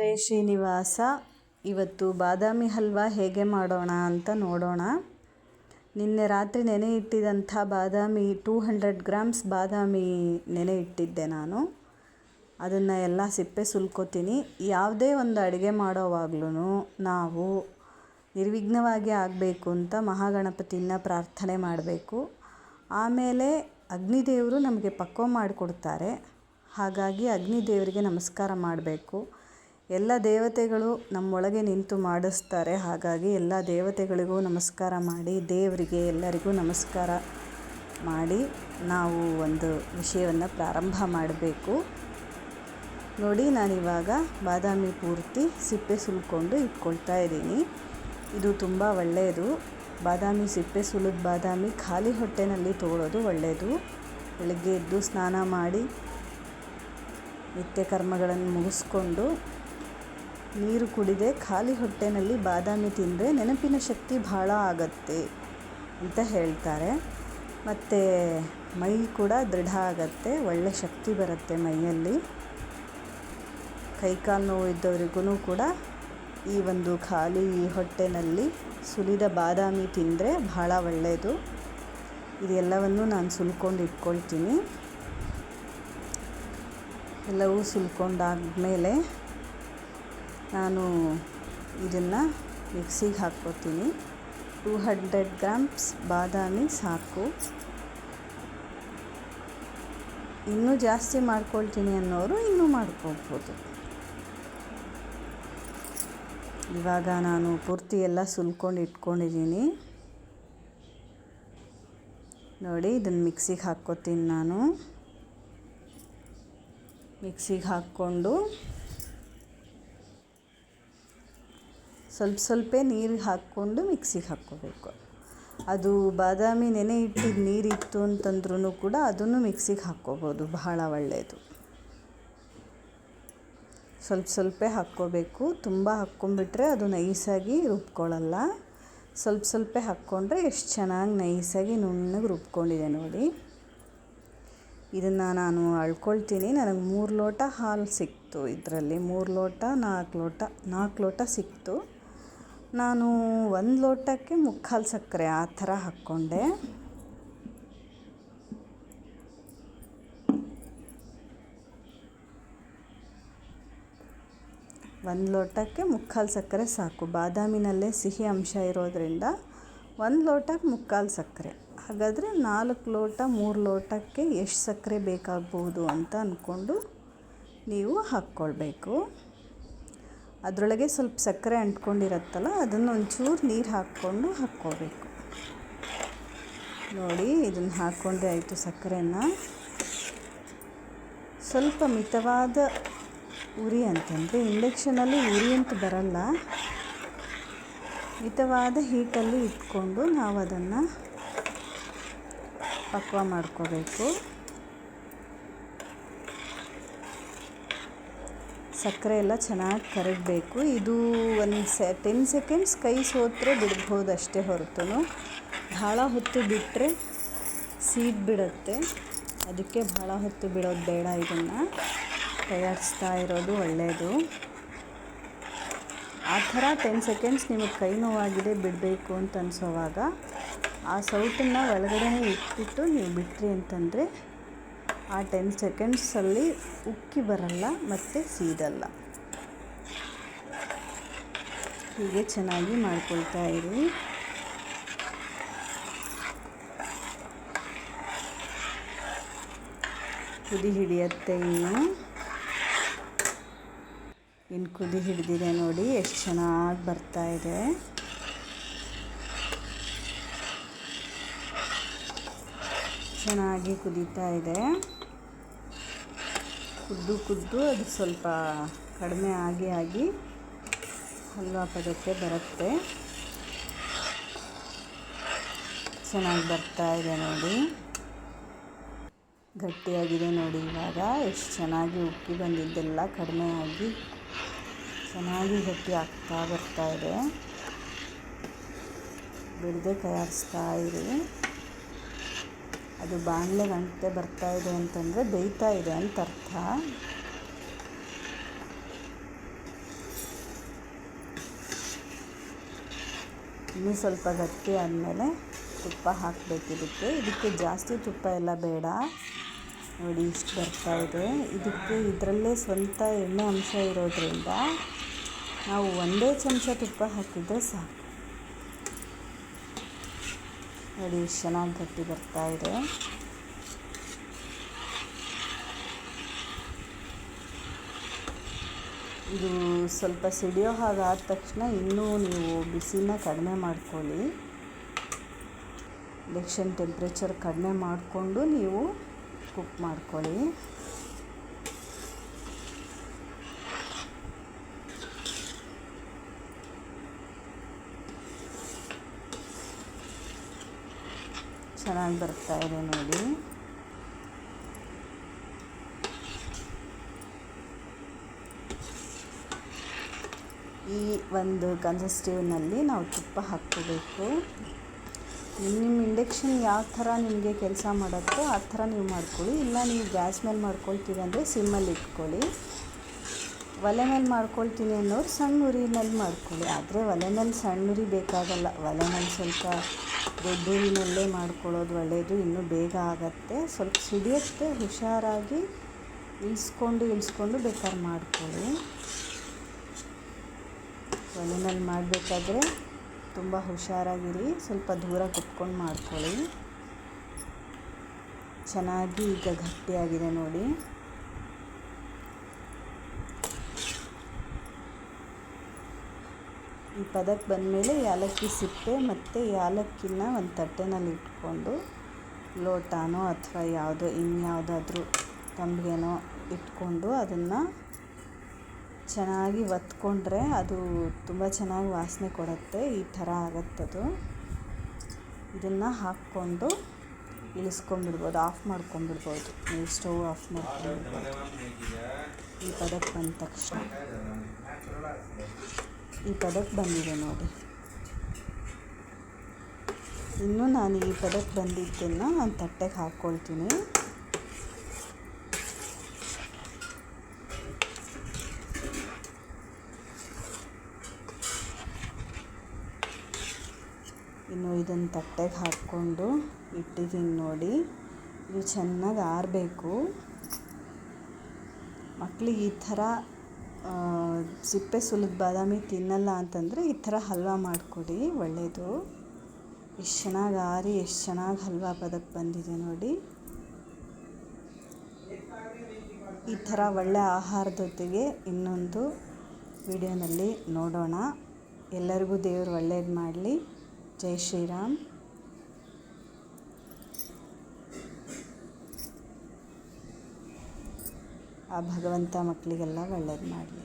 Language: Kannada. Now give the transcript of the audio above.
ಹರೇ ಶ್ರೀನಿವಾಸ. ಇವತ್ತು ಬಾದಾಮಿ ಹಲ್ವಾ ಹೇಗೆ ಮಾಡೋಣ ಅಂತ ನೋಡೋಣ. ನಿನ್ನೆ ರಾತ್ರಿ ನೆನೆ ಇಟ್ಟಿದಂಥ ಬಾದಾಮಿ 200 ಗ್ರಾಮ್ಸ್ ಬಾದಾಮಿ ನೆನೆ ಇಟ್ಟಿದ್ದೆ ನಾನು. ಅದನ್ನು ಎಲ್ಲ ಸಿಪ್ಪೆ ಸುಲ್ಕೋತೀನಿ. ಯಾವುದೇ ಒಂದು ಅಡುಗೆ ಮಾಡೋವಾಗ್ಲೂ ನಾವು ನಿರ್ವಿಘ್ನವಾಗಿ ಆಗಬೇಕು ಅಂತ ಮಹಾಗಣಪತಿನ ಪ್ರಾರ್ಥನೆ ಮಾಡಬೇಕು. ಆಮೇಲೆ ಅಗ್ನಿದೇವರು ನಮಗೆ ಪಕ್ವ ಮಾಡಿಕೊಡ್ತಾರೆ. ಹಾಗಾಗಿ ಅಗ್ನಿದೇವರಿಗೆ ನಮಸ್ಕಾರ ಮಾಡಬೇಕು. ಎಲ್ಲ ದೇವತೆಗಳು ನಮ್ಮೊಳಗೆ ನಿಂತು ಮಾಡಿಸ್ತಾರೆ. ಹಾಗಾಗಿ ಎಲ್ಲ ದೇವತೆಗಳಿಗೂ ನಮಸ್ಕಾರ ಮಾಡಿ, ದೇವರಿಗೆ ಎಲ್ಲರಿಗೂ ನಮಸ್ಕಾರ ಮಾಡಿ ನಾವು ಒಂದು ವಿಷಯವನ್ನು ಪ್ರಾರಂಭ ಮಾಡಬೇಕು. ನೋಡಿ, ನಾನಿವಾಗ ಬಾದಾಮಿ ಪೂರ್ತಿ ಸಿಪ್ಪೆ ಸುಲ್ಕೊಂಡು ಇಟ್ಕೊಳ್ತಾ ಇದ್ದೀನಿ. ಇದು ತುಂಬ ಒಳ್ಳೆಯದು. ಬಾದಾಮಿ ಸಿಪ್ಪೆ ಸುಲಿದ ಬಾದಾಮಿ ಖಾಲಿ ಹೊಟ್ಟೆನಲ್ಲಿ ತಗೊಳ್ಳೋದು ಒಳ್ಳೆಯದು. ಬೆಳಗ್ಗೆ ಎದ್ದು ಸ್ನಾನ ಮಾಡಿ ನಿತ್ಯ ಕರ್ಮಗಳನ್ನು ಮುಗಿಸ್ಕೊಂಡು ನೀರು ಕುಡಿದೆ ಖಾಲಿ ಹೊಟ್ಟೆನಲ್ಲಿ ಬಾದಾಮಿ ತಿಂದರೆ ನೆನಪಿನ ಶಕ್ತಿ ಭಾಳ ಆಗತ್ತೆ ಅಂತ ಹೇಳ್ತಾರೆ. ಮತ್ತು ಮೈ ಕೂಡ ದೃಢ ಆಗತ್ತೆ, ಒಳ್ಳೆ ಶಕ್ತಿ ಬರುತ್ತೆ ಮೈಯಲ್ಲಿ. ಕೈಕಾಲು ನೋವು ಇದ್ದವರಿಗೂ ಕೂಡ ಈ ಒಂದು ಖಾಲಿ ಹೊಟ್ಟೆನಲ್ಲಿ ಸುಲಿದ ಬಾದಾಮಿ ತಿಂದರೆ ಭಾಳ ಒಳ್ಳೆಯದು. ಇದೆಲ್ಲವನ್ನು ನಾನು ಸುಲ್ಕೊಂಡು ಇಟ್ಕೊಳ್ತೀನಿ. ಎಲ್ಲವೂ ಸುಲ್ಕೊಂಡಾದ್ಮೇಲೆ ನಾನು ಇದನ್ನು ಮಿಕ್ಸಿಗೆ ಹಾಕ್ಕೋತೀನಿ. 200 ಗ್ರಾಮ್ಸ್ ಬಾದಾಮಿ ಸಾಕು. ಇನ್ನೂ ಜಾಸ್ತಿ ಮಾಡ್ಕೊಳ್ತೀನಿ ಅನ್ನೋರು ಇನ್ನೂ ಮಾಡ್ಕೊಳ್ಬೋದು. ಇವಾಗ ನಾನು ಪೂರ್ತಿ ಎಲ್ಲ ಸುಲ್ಕೊಂಡು ಇಟ್ಕೊಂಡಿದ್ದೀನಿ. ನೋಡಿ, ಇದನ್ನು ಮಿಕ್ಸಿಗೆ ಹಾಕ್ಕೋತೀನಿ ನಾನು. ಮಿಕ್ಸಿಗೆ ಹಾಕ್ಕೊಂಡು ಸ್ವಲ್ಪ ನೀರು ಹಾಕ್ಕೊಂಡು ಮಿಕ್ಸಿಗೆ ಹಾಕ್ಕೋಬೇಕು. ಅದು ಬಾದಾಮಿ ನೆನೆ ಇಟ್ಟಿದ್ದು ನೀರಿತ್ತು ಅಂತಂದ್ರೂ ಕೂಡ ಅದನ್ನು ಮಿಕ್ಸಿಗೆ ಹಾಕ್ಕೋಬೋದು, ಬಹಳ ಒಳ್ಳೆಯದು. ಸ್ವಲ್ಪ ಹಾಕ್ಕೋಬೇಕು. ತುಂಬ ಹಾಕ್ಕೊಂಬಿಟ್ರೆ ಅದು ನೈಸಾಗಿ ರುಬ್ಕೊಳ್ಳಲ್ಲ. ಸ್ವಲ್ಪ ಹಾಕ್ಕೊಂಡ್ರೆ ಎಷ್ಟು ಚೆನ್ನಾಗಿ ನೈಸಾಗಿ ನುಣ್ಣಗೆ ರುಬ್ಕೊಂಡಿದೆ ನೋಡಿ. ಇದನ್ನು ನಾನು ಅಳ್ಕೊಳ್ತೀನಿ. ನನಗೆ 3 ಲೋಟ ಹಾಲು ಸಿಕ್ತು. ಇದರಲ್ಲಿ 3 ಲೋಟ 4 ಲೋಟ ಸಿಕ್ತು. ನಾನು 1 ಲೋಟಕ್ಕೆ 3/4 ಸಕ್ಕರೆ ಆ ಥರ ಹಾಕ್ಕೊಂಡೆ. ಒಂದು ಲೋಟಕ್ಕೆ 3/4 ಸಕ್ಕರೆ ಸಾಕು. ಬಾದಾಮಿನಲ್ಲೇ ಸಿಹಿ ಅಂಶ ಇರೋದರಿಂದ 1 ಲೋಟಕ್ಕೆ 3/4 ಸಕ್ಕರೆ. ಹಾಗಾದರೆ 4 ಲೋಟ 3 ಲೋಟಕ್ಕೆ ಎಷ್ಟು ಸಕ್ಕರೆ ಬೇಕಾಗ್ಬೋದು ಅಂತ ಅಂದ್ಕೊಂಡು ನೀವು ಹಾಕ್ಕೊಳ್ಬೇಕು. ಅದರೊಳಗೆ ಸ್ವಲ್ಪ ಸಕ್ಕರೆ ಅಂಟ್ಕೊಂಡಿರತ್ತಲ್ಲ, ಅದನ್ನು ಒಂಚೂರು ನೀರು ಹಾಕ್ಕೊಂಡು ಹಾಕ್ಕೋಬೇಕು. ನೋಡಿ, ಇದನ್ನು ಹಾಕ್ಕೊಂಡ್ರೆ ಆಯಿತು. ಸಕ್ಕರೆನ ಸ್ವಲ್ಪ ಮಿತವಾದ ಉರಿ ಅಂತಂದರೆ ಇಂಡಕ್ಷನಲ್ಲಿ ಉರಿ ಅಂತ ಬರಲ್ಲ, ಮಿತವಾದ ಹೀಟಲ್ಲಿ ಇಟ್ಕೊಂಡು ನಾವು ಅದನ್ನು ಪಕ್ವ ಮಾಡ್ಕೋಬೇಕು. ಸಕ್ಕರೆ ಎಲ್ಲ ಚೆನ್ನಾಗಿ ಕರಗಬೇಕು. ಇದು ಒಂದು 10 ಸೆಕೆಂಡ್ಸ್ ಕೈ ಸೋತ್ರೆ ಬಿಡ್ಬೋದು ಅಷ್ಟೇ ಹೊರತು ಭಾಳ ಹೊತ್ತು ಬಿಟ್ಟರೆ ಸೀದ್ ಬಿಡುತ್ತೆ. ಅದಕ್ಕೆ ಭಾಳ ಹೊತ್ತು ಬಿಡೋದು ಬೇಡ. ಇದನ್ನು ತಯಾರಿಸ್ತಾ ಇರೋದು ಒಳ್ಳೆಯದು. ಆ ಥರ 10 ಸೆಕೆಂಡ್ಸ್ ನಿಮಗೆ ಕೈ ನೋವಾಗಿದೆ ಬಿಡಬೇಕು ಅಂತ ಅನಿಸೋವಾಗ ಆ ಸೌಟನ್ನು ಒಳಗಡೆ ಇಟ್ಬಿಟ್ಟು ನೀವು ಬಿಟ್ರಿ ಅಂತಂದರೆ ಆ 10 ಸೆಕೆಂಡ್ಸಲ್ಲಿ ಉಕ್ಕಿ ಬರಲ್ಲ ಮತ್ತು ಸೀದಲ್ಲ. ಹೀಗೆ ಚೆನ್ನಾಗಿ ಮಾಡ್ಕೊಳ್ತಾ ಇರಿ. ಕುದಿ ಹಿಡಿಯುತ್ತೆ. ಇನ್ನು ಕುದಿ ಹಿಡಿದಿದೆ ನೋಡಿ, ಎಷ್ಟು ಚೆನ್ನಾಗಿ ಬರ್ತಾ ಇದೆ. ಚೆನ್ನಾಗಿ ಕುದೀತಾ ಇದೆ. ಕುದ್ದು ಅದು ಸ್ವಲ್ಪ ಕಡಿಮೆ ಆಗಿ ಹಲ್ವಾ ಪದಕ್ಕೆ ಬರುತ್ತೆ. ಚೆನ್ನಾಗಿ ಬರ್ತಾ ಇದೆ ನೋಡಿ, ಗಟ್ಟಿಯಾಗಿದೆ ನೋಡಿ. ಇವಾಗ ಎಷ್ಟು ಚೆನ್ನಾಗಿ ಉಕ್ಕಿ ಬಂದಿದ್ದೆಲ್ಲ ಕಡಿಮೆ ಆಗಿ ಚೆನ್ನಾಗಿ ಗಟ್ಟಿ ಆಗ್ತಾ ಬರ್ತಾ ಇದೆ. ಬಿಡದೆ ತಯಾರಿಸ್ತಾ ಇರಿ. ಅದು ಬಾಣಲೆ ಗಂಟೆ ಬರ್ತಾ ಇದೆ ಅಂತಂದರೆ ಬೇಯ್ತಾ ಇದೆ ಅಂತ ಅರ್ಥ. ಇನ್ನೂ ಸ್ವಲ್ಪ ಗಟ್ಟಿ ಆದಮೇಲೆ ತುಪ್ಪ ಹಾಕಬೇಕು. ಇದಕ್ಕೆ ಜಾಸ್ತಿ ತುಪ್ಪ ಎಲ್ಲ ಬೇಡ. ನೋಡಿ ಇಷ್ಟು ಬರ್ತಾಯಿದೆ. ಇದರಲ್ಲೇ ಸ್ವಂತ ಎಣ್ಣೆ ಅಂಶ ಇರೋದ್ರಿಂದ ನಾವು ಒಂದೇ ಚಮಚ ತುಪ್ಪ ಹಾಕಿದರೆ ಸಾಕು. ನೋಡಿ ಎಷ್ಟು ಚೆನ್ನಾಗಿ ಗಟ್ಟಿ ಬರ್ತಾಯಿದೆ. ಇದು ಸ್ವಲ್ಪ ಸಿಡಿಯೋ ಹಾಗಾದ ತಕ್ಷಣ ಇನ್ನೂ ನೀವು ಬಿಸಿನ ಕಡಿಮೆ ಮಾಡ್ಕೊಳ್ಳಿ. ಇಂಡಕ್ಷನ್ ಟೆಂಪ್ರೇಚರ್ ಕಡಿಮೆ ಮಾಡಿಕೊಂಡು ನೀವು ಕುಕ್ ಮಾಡ್ಕೊಳ್ಳಿ. ಚೆನ್ನಾಗಿ ಬರ್ತಾಯಿದೆ ನೋಡಿ. ಈ ಒಂದು ಕನ್ಸಿಸ್ಟಿವ್ನಲ್ಲಿ ನಾವು ತುಪ್ಪ ಹಾಕ್ಕೋಬೇಕು. ನಿಮ್ಮ ಇಂಡಕ್ಷನ್ ಯಾವ ಥರ ನಿಮಗೆ ಕೆಲಸ ಮಾಡುತ್ತೋ ಆ ಥರ ನೀವು ಮಾಡ್ಕೊಳ್ಳಿ. ಇಲ್ಲ ನೀವು ಗ್ಯಾಸ್ ಮೇಲೆ ಮಾಡ್ಕೊಳ್ತೀವಿ ಅಂದರೆ ಸಿಮ್ಮಲ್ಲಿ ಇಟ್ಕೊಳ್ಳಿ. ಒಲೆ ಮೇಲೆ ಮಾಡ್ಕೊಳ್ತೀನಿ ಅನ್ನೋರು ಸಣ್ಣ ಉರಿನಲ್ಲಿ ಮಾಡ್ಕೊಳ್ಳಿ. ಆದರೆ ಒಲೆ ಮೇಲೆ ಸಣ್ಣ ಉರಿ ಬೇಕಾಗಲ್ಲ. ಒಲೆ ಮೇಲೆ ಸ್ವಲ್ಪ ದೊಡ್ಡ ಉರಿನಲ್ಲೇ ಮಾಡ್ಕೊಳ್ಳೋದು ಒಳ್ಳೆಯದು. ಇನ್ನೂ ಬೇಗ ಆಗುತ್ತೆ. ಸ್ವಲ್ಪ ಸಿಡಿಯುತ್ತೆ. ಹುಷಾರಾಗಿ ಇಳಿಸ್ಕೊಂಡು ಬೇಕಾದ್ರೆ ಮಾಡ್ಕೊಳ್ಳಿ. ಒಲೆ ಮೇಲೆ ಮಾಡಬೇಕಾದ್ರೆ ತುಂಬ ಹುಷಾರಾಗಿರಿ. ಸ್ವಲ್ಪ ದೂರ ಕುತ್ಕೊಂಡು ಮಾಡ್ಕೊಳ್ಳಿ. ಚೆನ್ನಾಗಿ ಈಗ ಗಟ್ಟಿಯಾಗಿದೆ ನೋಡಿ. ಈ ಪದಕ್ಕೆ ಬಂದಮೇಲೆ ಏಲಕ್ಕಿ ಸಿಪ್ಪೆ ಮತ್ತು ಏಲಕ್ಕಿನ ಒಂದು ತಟ್ಟೆನಲ್ಲಿ ಇಟ್ಕೊಂಡು ಲೋಟನೋ ಅಥವಾ ಇನ್ಯಾವುದಾದ್ರೂ ತಂಬಿಗೆನೋ ಇಟ್ಕೊಂಡು ಅದನ್ನು ಚೆನ್ನಾಗಿ ಒತ್ಕೊಂಡ್ರೆ ಅದು ತುಂಬ ಚೆನ್ನಾಗಿ ವಾಸನೆ ಕೊಡುತ್ತೆ. ಈ ಥರ ಆಗುತ್ತದು. ಇದನ್ನು ಹಾಕ್ಕೊಂಡು ಇಳಿಸ್ಕೊಂಡ್ಬಿಡ್ಬೋದು. ಆಫ್ ಮಾಡ್ಕೊಂಡ್ಬಿಡ್ಬೋದು. ನೀವು ಸ್ಟವ್ ಆಫ್ ಮಾಡ್ಕೊಂಡ್ಬಿಡ್ಬೋದು. ಈ ಪದಕ್ಕೆ ಬಂದ ತಕ್ಷಣ ಈ ಪದಕ್ಕೆ ಬಂದಿದೆ ನೋಡಿ. ಇನ್ನು ನಾನು ಈ ಪದಕ್ಕೆ ಬಂದಿದ್ದನ್ನು ನಾನು ತಟ್ಟೆಗೆ ಹಾಕ್ಕೊಳ್ತೀನಿ. ಇನ್ನು ಇದನ್ನು ತಟ್ಟೆಗೆ ಹಾಕ್ಕೊಂಡು ಇಟ್ಟಿದ್ದೀನಿ ನೋಡಿ. ಇದು ಚೆನ್ನಾಗಿ ಆರಬೇಕು. ಮಕ್ಕಳಿಗೆ ಈ ಥರ ಸಿಪ್ಪೆ ಸುಲಿದ ಬಾದಾಮಿ ತಿನ್ನಲ್ಲ ಅಂತಂದರೆ ಈ ಥರ ಹಲ್ವಾ ಮಾಡಿಕೊಡಿ, ಒಳ್ಳೆಯದು. ಎಷ್ಟು ಚೆನ್ನಾಗಿ ಆರಿ ಎಷ್ಟು ಚೆನ್ನಾಗಿ ಹಲ್ವಾ ಪದಕ್ಕೆ ಬಂದಿದೆ ನೋಡಿ. ಈ ಥರ ಒಳ್ಳೆ ಆಹಾರದೊತ್ತಿಗೆ ಇನ್ನೊಂದು ವಿಡಿಯೋನಲ್ಲಿ ನೋಡೋಣ. ಎಲ್ಲರಿಗೂ ದೇವರು ಒಳ್ಳೇದು ಮಾಡಲಿ. ಜೈ ಶ್ರೀರಾಮ್. ಆ ಭಗವಂತ ಮಕ್ಕಳಿಗೆಲ್ಲ ಒಳ್ಳೇದು ಮಾಡಲಿ.